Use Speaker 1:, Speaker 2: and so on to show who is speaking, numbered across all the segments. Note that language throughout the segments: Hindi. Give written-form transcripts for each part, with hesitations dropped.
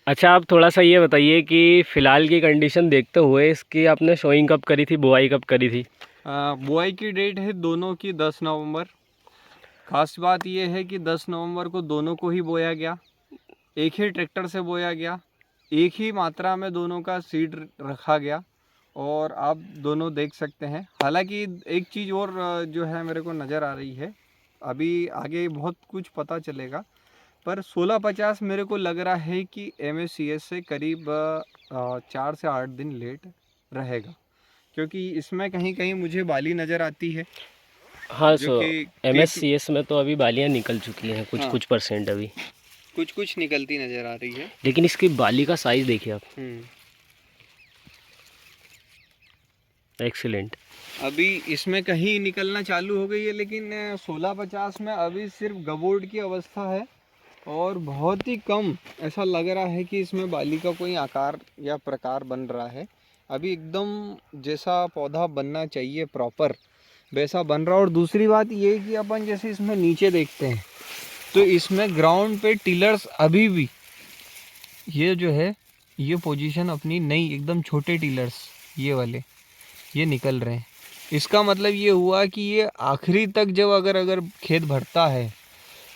Speaker 1: अच्छा, आप थोड़ा सा ये बताइए कि फ़िलहाल की कंडीशन देखते हुए इसकी आपने शोइंग कब करी थी, बुआई कब करी थी?
Speaker 2: बुआई की डेट है दोनों की 10 नवंबर। खास बात यह है कि 10 नवंबर को दोनों को ही बोया गया, एक ही ट्रैक्टर से बोया गया, एक ही मात्रा में दोनों का सीड रखा गया और आप दोनों देख सकते हैं। हालांकि एक चीज़ और जो है मेरे को नज़र आ रही है, अभी आगे बहुत कुछ पता चलेगा, पर 1650 मेरे को लग रहा है कि MSCS से करीब 4 से 8 दिन लेट रहेगा, क्योंकि इसमें कहीं कहीं मुझे बाली नज़र आती है
Speaker 1: हाँ,
Speaker 2: जो कि क्लिप।
Speaker 1: MSCS में तो अभी बालियाँ निकल चुकी हैं, कुछ
Speaker 2: हाँ,
Speaker 1: कुछ परसेंट अभी।
Speaker 2: कुछ कुछ निकलती नज़र आ रही है।
Speaker 1: लेकिन इसकी बाली का साइज़ देखिए आप,
Speaker 2: हम्म।
Speaker 1: एक्सीलेंट।
Speaker 2: अभी इसमें कहीं निकलना चालू हो गई है, लेकिन 1650 में अभी सिर्फ गबोर्ड की अवस्था है और बहुत ही कम ऐसा लग रहा है कि इसमें बाली का कोई आकार या प्रकार बन रहा है। अभी एकदम जैसा पौधा बनना चाहिए प्रॉपर वैसा बन रहा है। और दूसरी बात ये है कि अपन जैसे इसमें नीचे देखते हैं तो इसमें ग्राउंड पे टिलर्स अभी भी ये जो है ये पोजीशन अपनी नई एकदम छोटे टिलर्स ये वाले ये निकल रहे हैं। इसका मतलब ये हुआ कि ये आखिरी तक जब अगर खेत भरता है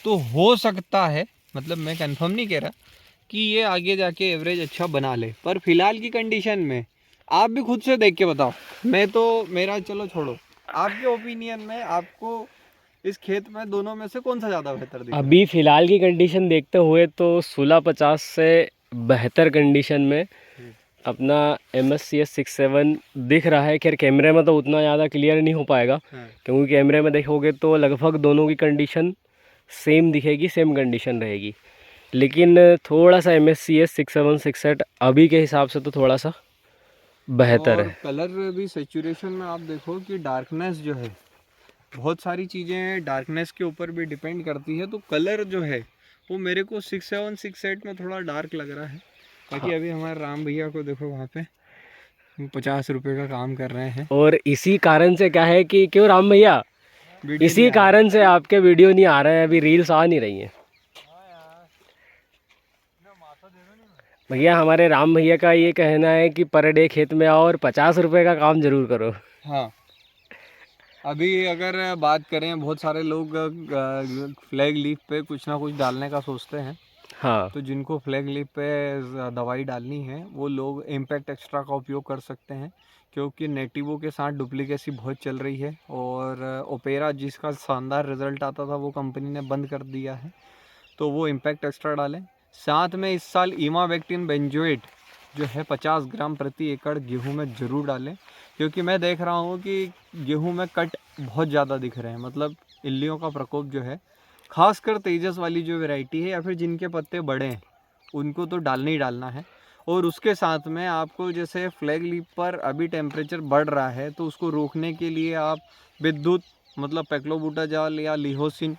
Speaker 2: तो हो सकता है, मतलब मैं कंफर्म नहीं कह रहा कि ये आगे जाके एवरेज अच्छा बना ले, पर फिलहाल की कंडीशन में आप भी खुद से देख के बताओ। मैं तो मेरा चलो छोड़ो, आपके ओपिनियन में आपको इस खेत में दोनों में से कौन सा ज़्यादा बेहतर दिख रहा है?
Speaker 1: अभी फ़िलहाल की कंडीशन देखते हुए तो 1650 से बेहतर कंडीशन में
Speaker 2: हम्म।
Speaker 1: अपना MSCS 67 दिख रहा है। खैर कैमरे में तो उतना ज़्यादा क्लियर नहीं हो पाएगा,
Speaker 2: हाँ।
Speaker 1: क्योंकि कैमरे में देखोगे तो लगभग दोनों की कंडीशन सेम दिखेगी, सेम कंडीशन रहेगी। लेकिन थोड़ा सा MSCS 67 68 अभी के हिसाब से तो थोड़ा सा बेहतर
Speaker 2: और
Speaker 1: है।
Speaker 2: कलर भी सेचुरेशन में आप देखो कि डार्कनेस जो है, बहुत सारी चीज़ें डार्कनेस के ऊपर भी डिपेंड करती है, तो कलर जो है वो मेरे को 67 68 में थोड़ा डार्क लग रहा है। बाकी
Speaker 1: हाँ,
Speaker 2: अभी हमारे राम भैया को देखो वहाँ पे 50 रुपये का काम कर रहे हैं।
Speaker 1: और इसी कारण से क्या है कि क्यों राम भैया,
Speaker 2: वीडियो नहीं
Speaker 1: इसी
Speaker 2: आ रहा
Speaker 1: कारण से आपके वीडियो नहीं आ रहे हैं, अभी रील्स आ नहीं रही हैं। भैया हमारे राम भैया का ये कहना है कि पर डे खेत में आओ और 50 रुपये का काम जरूर करो।
Speaker 2: हाँ, अभी अगर बात करें, बहुत सारे लोग फ्लैग लीफ पे कुछ ना कुछ डालने का सोचते हैं।
Speaker 1: हाँ,
Speaker 2: तो जिनको फ्लैग लीफ पे दवाई डालनी है वो लोग इम्पैक्ट एक्स्ट्रा का उपयोग कर सकते हैं, क्योंकि नेटिवो के साथ डुप्लीकेसी बहुत चल रही है और ओपेरा जिसका शानदार रिजल्ट आता था वो कंपनी ने बंद कर दिया है। तो वो इम्पैक्ट एक्स्ट्रा डालें। साथ में इस साल इमावेक्टिन बेंजोएट जो है 50 ग्राम प्रति एकड़ गेहूं में ज़रूर डालें, क्योंकि मैं देख रहा हूँ कि गेहूं में कट बहुत ज़्यादा दिख रहे हैं, मतलब इल्लियों का प्रकोप जो है, खासकर तेजस वाली जो वैरायटी है या फिर जिनके पत्ते बड़े हैं उनको तो डालना ही डालना है। और उसके साथ में आपको जैसे फ्लैग लीफ पर अभी टेम्परेचर बढ़ रहा है तो उसको रोकने के लिए आप विद्युत, मतलब पेक्लोबुटाजॉल या लिहोसिन,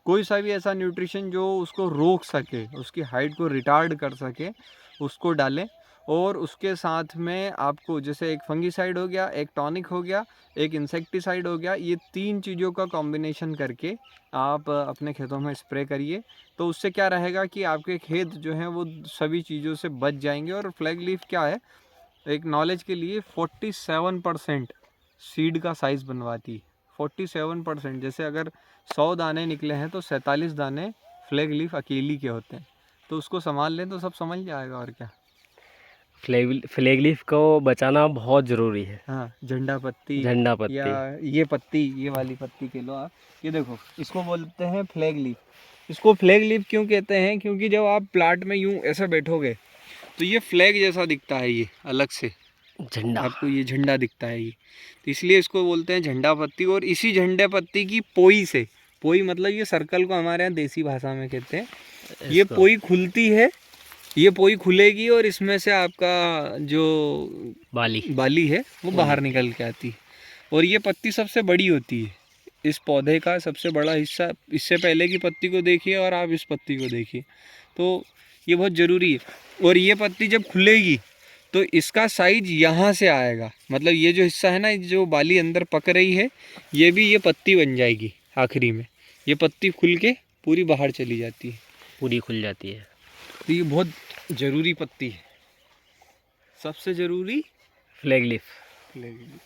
Speaker 2: कोई सा भी ऐसा न्यूट्रिशन जो उसको रोक सके, उसकी हाइट को रिटार्ड कर सके, उसको डालें। और उसके साथ में आपको जैसे एक फंगीसाइड हो गया, एक टॉनिक हो गया, एक इंसेक्टिसाइड हो गया, ये 3 चीज़ों का कॉम्बिनेशन करके आप अपने खेतों में स्प्रे करिए। तो उससे क्या रहेगा कि आपके खेत जो हैं वो सभी चीज़ों से बच जाएंगे। और फ्लैग लीफ क्या है, एक नॉलेज के लिए 47% सीड का साइज़ बनवाती है। 47%, जैसे अगर 100 दाने निकले हैं तो 47 दाने फ्लैग लीफ अकेली के होते हैं। तो उसको संभाल लें तो सब समझ जाएगा और क्या।
Speaker 1: फ्लैग लीफ को बचाना बहुत ज़रूरी है।
Speaker 2: हाँ, झंडा पत्ती
Speaker 1: झंडा
Speaker 2: या
Speaker 1: पत्ती।
Speaker 2: ये पत्ती, ये वाली पत्ती के लो आप, ये देखो, इसको बोलते हैं फ्लैग लीफ। इसको फ्लैग लीफ क्यों कहते हैं, क्योंकि जब आप प्लाट में यूं ऐसे बैठोगे तो ये फ्लैग जैसा दिखता है, ये अलग से
Speaker 1: झंडा।
Speaker 2: आपको ये झंडा दिखता है ये, तो इसलिए इसको बोलते हैं झंडा पत्ती। और इसी झंडा पत्ती की पोई से, पोई मतलब ये सर्कल को हमारे यहाँ देसी भाषा में कहते हैं, ये
Speaker 1: इसको
Speaker 2: पोई खुलती है, ये पोई खुलेगी और इसमें से आपका जो
Speaker 1: बाली
Speaker 2: बाली है वो
Speaker 1: वो
Speaker 2: बाहर
Speaker 1: निकलेगी।
Speaker 2: निकल के आती है। और ये पत्ती सबसे बड़ी होती है, इस पौधे का सबसे बड़ा हिस्सा। इससे पहले की पत्ती को देखिए और आप इस पत्ती को देखिए, तो ये बहुत ज़रूरी है। और ये पत्ती जब खुलेगी तो इसका साइज यहाँ से आएगा, मतलब ये जो हिस्सा है ना, जो बाली अंदर पक रही है, ये भी ये पत्ती बन जाएगी आखिरी में। ये पत्ती खुल के पूरी बाहर चली जाती है।
Speaker 1: पूरी खुल जाती है।
Speaker 2: तो ये बहुत जरूरी पत्ती है, सबसे ज़रूरी
Speaker 1: फ्लैग लीफ।
Speaker 2: Flag leaf.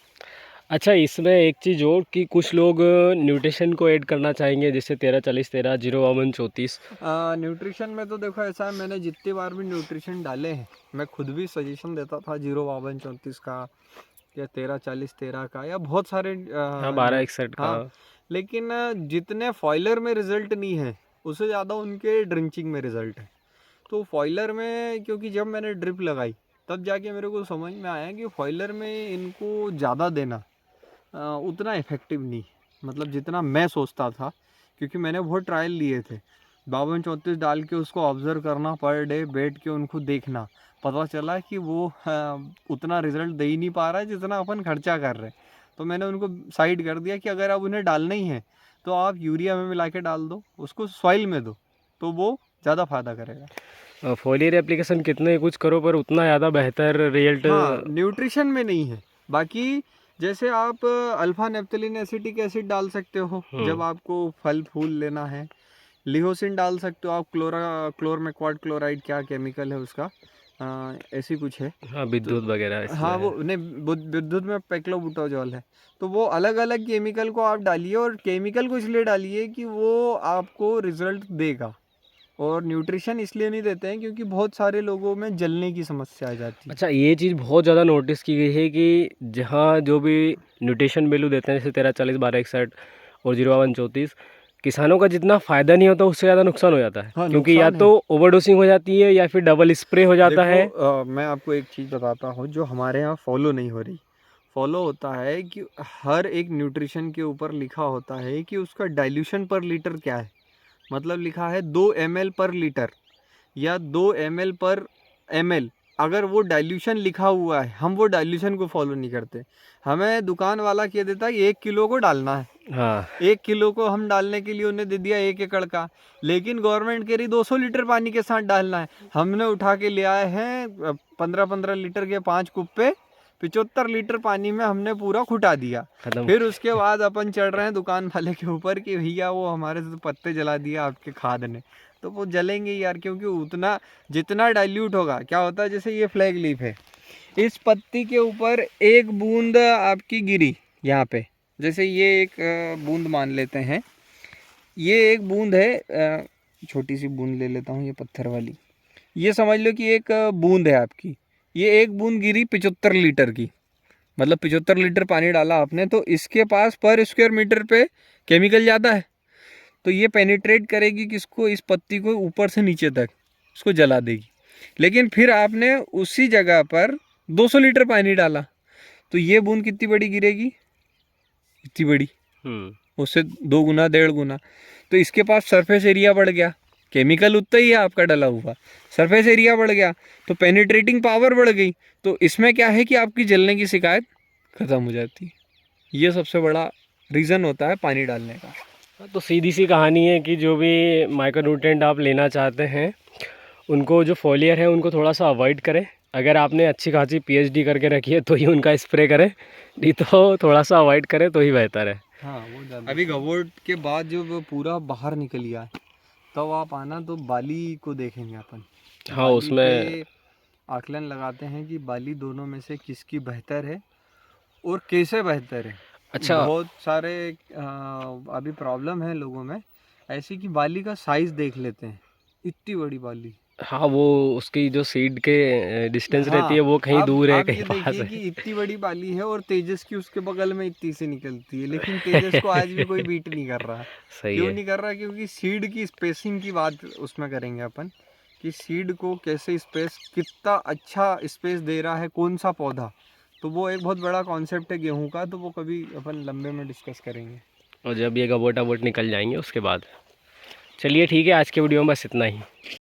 Speaker 1: अच्छा, इसमें एक चीज़ और कि कुछ लोग न्यूट्रिशन को ऐड करना चाहेंगे, जैसे 13-40-13, 0-52-34।
Speaker 2: न्यूट्रिशन में तो देखो ऐसा है, मैंने जितनी बार भी न्यूट्रिशन डाले हैं, मैं खुद भी सजेशन देता था 0-52-34 का या 13-40-13 का या बहुत सारे
Speaker 1: हाँ, 12-61 का।
Speaker 2: हाँ, लेकिन जितने फॉइलर में रिजल्ट नहीं है उससे ज़्यादा उनके ड्रिंचिंग में रिजल्ट है। तो फॉइलर में, क्योंकि जब मैंने ड्रिप लगाई तब जाके मेरे को समझ में आया कि फॉइलर में इनको ज़्यादा देना उतना इफ़ेक्टिव नहीं, मतलब जितना मैं सोचता था, क्योंकि मैंने बहुत ट्रायल लिए थे 52-34 डाल के उसको ऑब्ज़र्व करना, पर डे बैठ के उनको देखना, पता चला कि वो उतना रिज़ल्ट दे ही नहीं पा रहा है जितना अपन खर्चा कर रहे हैं। तो मैंने उनको साइड कर दिया कि अगर आप उन्हें डालना ही है तो आप यूरिया में मिला के डाल दो, उसको सॉइल में दो, तो वो ज़्यादा फ़ायदा करेगा।
Speaker 1: फोलियर एप्लीकेशन कितने कुछ करो पर उतना ज़्यादा बेहतर रिजल्ट।
Speaker 2: हाँ, न्यूट्रिशन में नहीं है। बाकी जैसे आप अल्फा नेप्थलीन एसिटिक एसिड डाल सकते हो जब आपको फल फूल लेना है, लिहोसिन डाल सकते हो आप, क्लोरमेक्वाड क्लोराइड क्या केमिकल है उसका, ऐसी कुछ है।
Speaker 1: हाँ, विद्युत वगैरह इसमें
Speaker 2: हाँ, वो
Speaker 1: है।
Speaker 2: नहीं, विद्युत में पेक्लोबुटाजोल है। तो वो अलग अलग केमिकल को आप डालिए, और केमिकल को इसलिए डालिए कि वो आपको रिजल्ट देगा। और न्यूट्रिशन इसलिए नहीं देते हैं क्योंकि बहुत सारे लोगों में जलने की समस्या आ जाती है।
Speaker 1: अच्छा, ये चीज़ बहुत ज़्यादा नोटिस की गई है कि जहाँ जो भी न्यूट्रिशन वैल्यू देते हैं, जैसे 13-40, 12-61 और 0-52-34, किसानों का जितना फ़ायदा नहीं होता उससे ज़्यादा नुकसान हो जाता है।
Speaker 2: हाँ,
Speaker 1: क्योंकि या
Speaker 2: नुकसान
Speaker 1: तो
Speaker 2: है।
Speaker 1: ओवरडोसिंग हो जाती है या फिर डबल स्प्रे हो जाता
Speaker 2: देखो,
Speaker 1: है।
Speaker 2: मैं आपको एक चीज़ बताता हूँ जो हमारे यहाँ फॉलो नहीं हो रही। फॉलो होता है कि हर एक न्यूट्रिशन के ऊपर लिखा होता है कि उसका डाइल्यूशन पर लीटर क्या है, मतलब लिखा है 2 ml पर लीटर या 2 ml पर ml। अगर वो डाइल्यूशन लिखा हुआ है, हम वो डाइल्यूशन को फॉलो नहीं करते। हमें दुकान वाला कह देता है 1 किलो को डालना है,
Speaker 1: हाँ,
Speaker 2: 1 किलो को हम डालने के लिए उन्हें दे दिया 1 एकड़ का, लेकिन गवर्नमेंट कह रही 200 लीटर पानी के साथ डालना है। हमने उठा के ले आए हैं 15-15 लीटर के 5 कुप्पे, 75 लीटर पानी में हमने पूरा खुटा दिया।
Speaker 1: खत्म।
Speaker 2: फिर उसके बाद अपन चढ़ रहे हैं दुकान वाले के ऊपर कि भैया वो हमारे से तो पत्ते जला दिया आपके खाद ने। तो वो जलेंगे यार, क्योंकि उतना जितना डाइल्यूट होगा, क्या होता है, जैसे ये फ्लैग लीफ है, इस पत्ती के ऊपर एक बूंद आपकी गिरी यहाँ पे, जैसे ये एक बूंद मान लेते हैं, ये एक बूंद है, छोटी सी बूंद ले लेता हूँ, ये पत्थर वाली, ये समझ लो कि एक बूंद है आपकी, ये एक बूंद गिरी 75 लीटर की, मतलब 75 लीटर पानी डाला आपने, तो इसके पास पर स्क्वायर मीटर पे केमिकल ज़्यादा है, तो ये पेनिट्रेट करेगी किसको, इस पत्ती को ऊपर से नीचे तक उसको जला देगी। लेकिन फिर आपने उसी जगह पर 200 लीटर पानी डाला, तो ये बूंद कितनी बड़ी गिरेगी, इतनी बड़ी, उससे 2 गुना 1.5 गुना। तो इसके पास सरफेस एरिया बढ़ गया, केमिकल उतना ही है आपका डला हुआ, सरफेस एरिया बढ़ गया तो पेनिट्रेटिंग पावर बढ़ गई, तो इसमें क्या है कि आपकी जलने की शिकायत ख़त्म हो जाती है। ये सबसे बड़ा रीज़न होता है पानी डालने का।
Speaker 1: तो सीधी सी कहानी है कि जो भी माइक्रोन्यूट्रिएंट आप लेना चाहते हैं उनको, जो फोलियर है उनको थोड़ा सा अवॉइड करें। अगर आपने अच्छी खासी पीएचडी करके रखी है तो ही उनका स्प्रे करें, नहीं तो थोड़ा सा अवॉइड करें तो ही बेहतर है।
Speaker 2: हाँ, वो ज़्यादा। अभी गवोट के बाद जब पूरा बाहर निकल गया है तब आप आना तो बाली को देखेंगे अपन।
Speaker 1: हाँ,
Speaker 2: बाली
Speaker 1: उसमें
Speaker 2: पे आकलन लगाते हैं कि बाली दोनों में से किसकी बेहतर है और कैसे बेहतर है।
Speaker 1: अच्छा,
Speaker 2: बहुत सारे अभी प्रॉब्लम है लोगों में ऐसी कि बाली का साइज़ देख लेते हैं, इतनी बड़ी बाली।
Speaker 1: हाँ, वो उसकी जो सीड के डिस्टेंस रहती है
Speaker 2: हाँ,
Speaker 1: वो कहीं दूर है,
Speaker 2: आप
Speaker 1: कहीं
Speaker 2: ये
Speaker 1: पास
Speaker 2: देखिए
Speaker 1: है।
Speaker 2: कि इतनी बड़ी बाली है और तेजस की उसके बगल में इतनी सी निकलती है, लेकिन तेजस को आज भी कोई बीट नहीं कर रहा।
Speaker 1: सही
Speaker 2: क्यों
Speaker 1: है।
Speaker 2: नहीं कर रहा? क्योंकि सीड की स्पेसिंग की बात उसमें करेंगे अपन, कि सीड को कैसे स्पेस, कितना अच्छा स्पेस दे रहा है कौन सा पौधा। तो वो एक बहुत बड़ा कॉन्सेप्ट है गेहूं का, तो वो कभी अपन लंबे में डिस्कस करेंगे।
Speaker 1: और जब ये गबोटा वोट निकल जाएंगे उसके बाद। चलिए ठीक है, आज के वीडियो में बस इतना ही।